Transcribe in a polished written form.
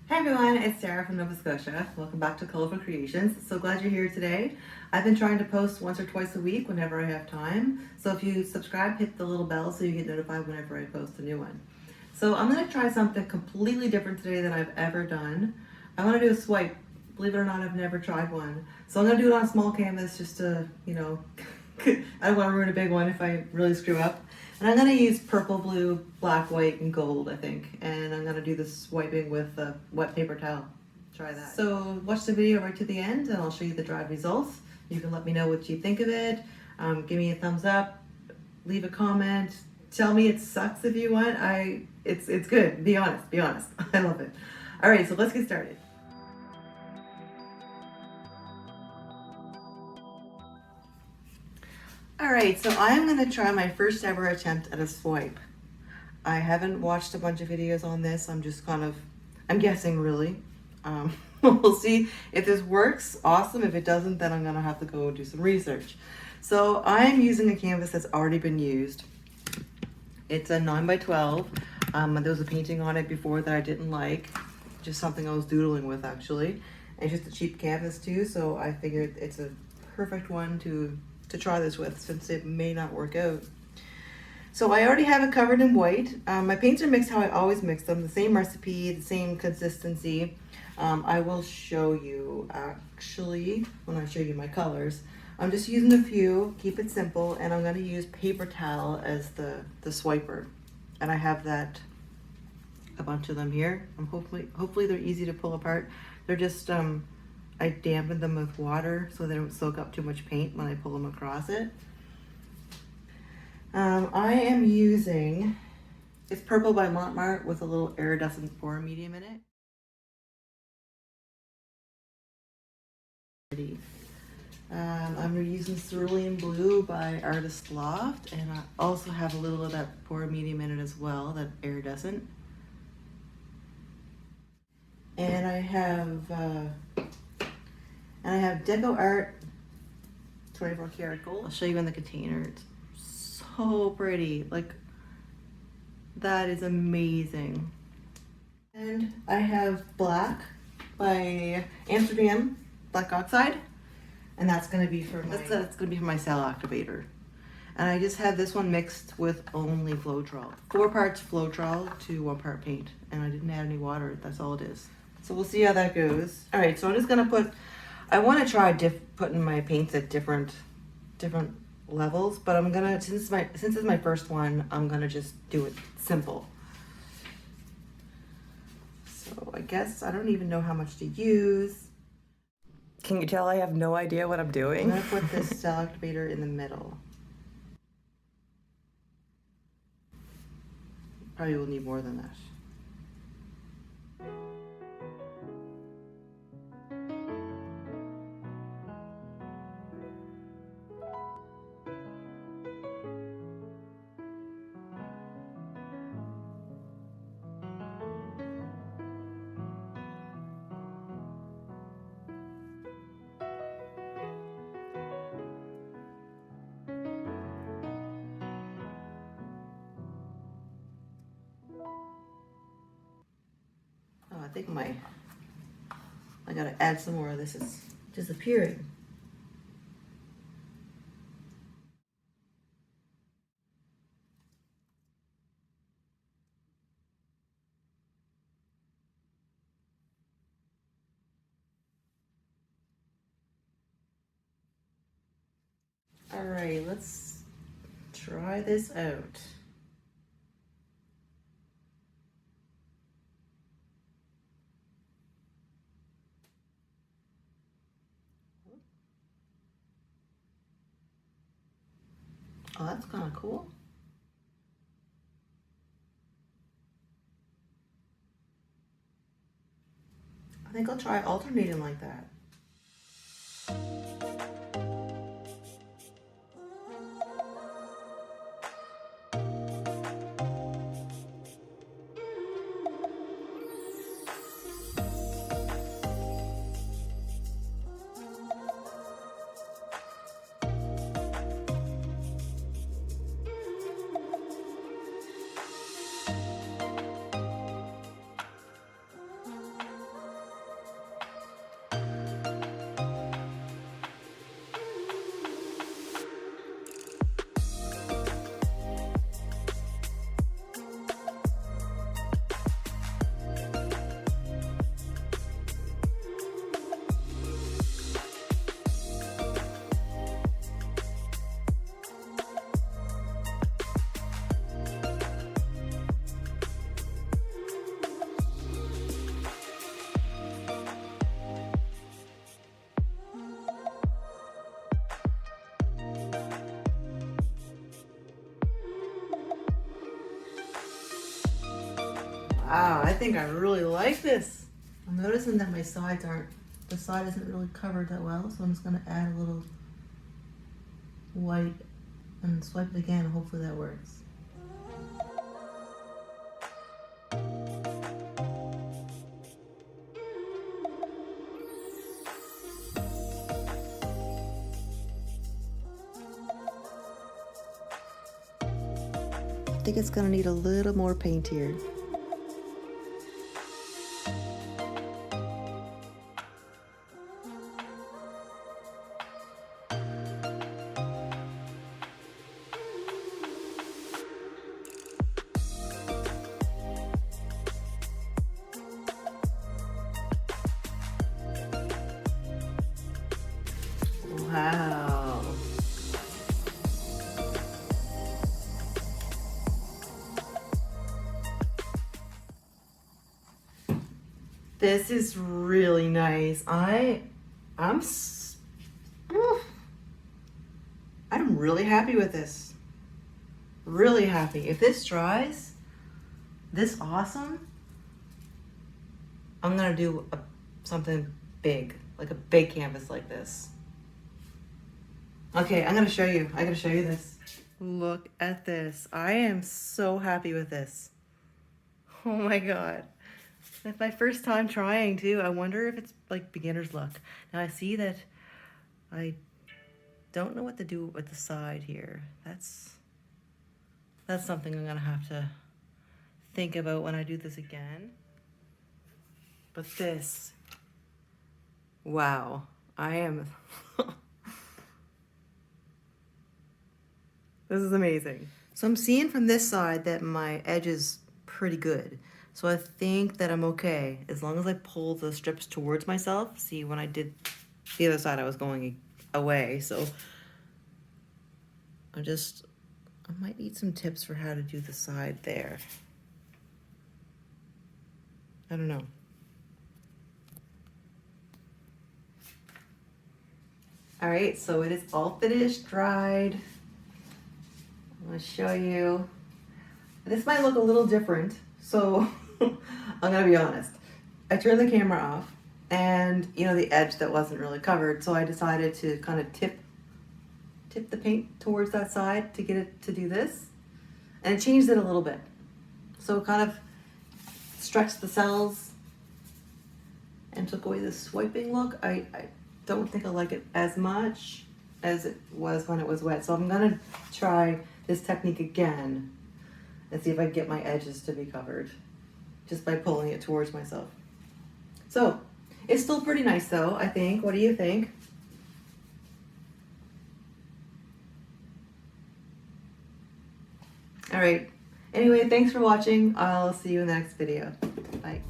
Hi everyone, it's Sarah from Nova Scotia. Welcome back to Colorful Creations. So glad you're here today. I've been trying to post once or twice a week whenever I have time. So if you subscribe, hit the little bell so you get notified whenever I post a new one. So I'm going to try something completely different today than I've ever done. I want to do a swipe. Believe it or not, I've never tried one. So I'm going to do it on a small canvas just to, I don't want to ruin a big one if I really screw up. And I'm going to use purple, blue, black, white, and gold, I think. And I'm going to do this swiping with a wet paper towel. Try that. So watch the video right to the end and I'll show you the dried results. You can let me know what you think of it. Give me a thumbs up, leave a comment, tell me it sucks if you want. It's good. Be honest. I love it. All right, so let's get started. All right, so I'm going to try my first ever attempt at a swipe. I haven't watched a bunch of videos on this. I'm just I'm guessing really. We'll see if this works. Awesome. If it doesn't, then I'm going to have to go do some research. So I'm using a canvas that's already been used. It's a 9x12. There was a painting on it before that I didn't like. Just something I was doodling with actually. And it's just a cheap canvas too, so I figured it's a perfect one to try this with since it may not work out. So I already have it covered in white. My paints are mixed how I always mix them, the same recipe, the same consistency. I will show you actually when I show you my colors. I'm just using a few, keep it simple, and I'm going to use paper towel as the swiper. And I have that, a bunch of them here. Hopefully they're easy to pull apart. They're just I dampen them with water so they don't soak up too much paint when I pull them across it. I am using, it's purple by Mont with a little iridescent pour medium in it. I'm using Cerulean blue by Loft, and I also have a little of that pour medium in it as well, that iridescent. And I have DecoArt 24 karat gold. I'll show you in the container. It's so pretty. Like, that is amazing. And I have black by Amsterdam, black Oxide. And that's gonna be for my cell activator. And I just have this one mixed with only floetrol. 4 parts floetrol to 1 part paint. And I didn't add any water, that's all it is. So we'll see how that goes. All right, so I'm just gonna I want to try putting my paints at different levels, but I'm gonna, since it's my first one, I'm gonna just do it simple. So I guess I don't even know how much to use. Can you tell I have no idea what I'm doing? I'm gonna put this cell activator in the middle. Probably will need more than that. I think I gotta add some more of this. It's disappearing. All right, let's try this out. Oh, that's kind of cool. I think I'll try alternating like that. Wow, I think I really like this. I'm noticing that my sides aren't, the side isn't really covered that well, so I'm just gonna add a little white and swipe it again, and hopefully that works. I think it's gonna need a little more paint here. Wow. This is really nice. I'm really happy with this. Really happy. If this dries this awesome, I'm gonna do something big, like a big canvas like this. Okay, I'm gonna show you. I gotta show you this. Look at this. I am so happy with this. Oh my god. It's my first time trying too. I wonder if it's like beginner's luck. Now I see that I don't know what to do with the side here. That's something I'm gonna have to think about when I do this again. But this, wow, I am, this is amazing. So I'm seeing from this side that my edge is pretty good. So I think that I'm okay, as long as I pull the strips towards myself. See, when I did the other side, I was going away. So I might need some tips for how to do the side there. I don't know. All right, so it is all finished, dried. I'm gonna show you. This might look a little different, so I'm gonna be honest. I turned the camera off, and you know, the edge that wasn't really covered, so I decided to kind of tip the paint towards that side to get it to do this, and it changed it a little bit. So it kind of stretched the cells and took away the swiping look. I don't think I like it as much as it was when it was wet. So I'm gonna try this technique again and see if I can get my edges to be covered just by pulling it towards myself. So it's still pretty nice though, I think. What do you think? All right. Anyway, thanks for watching. I'll see you in the next video. Bye.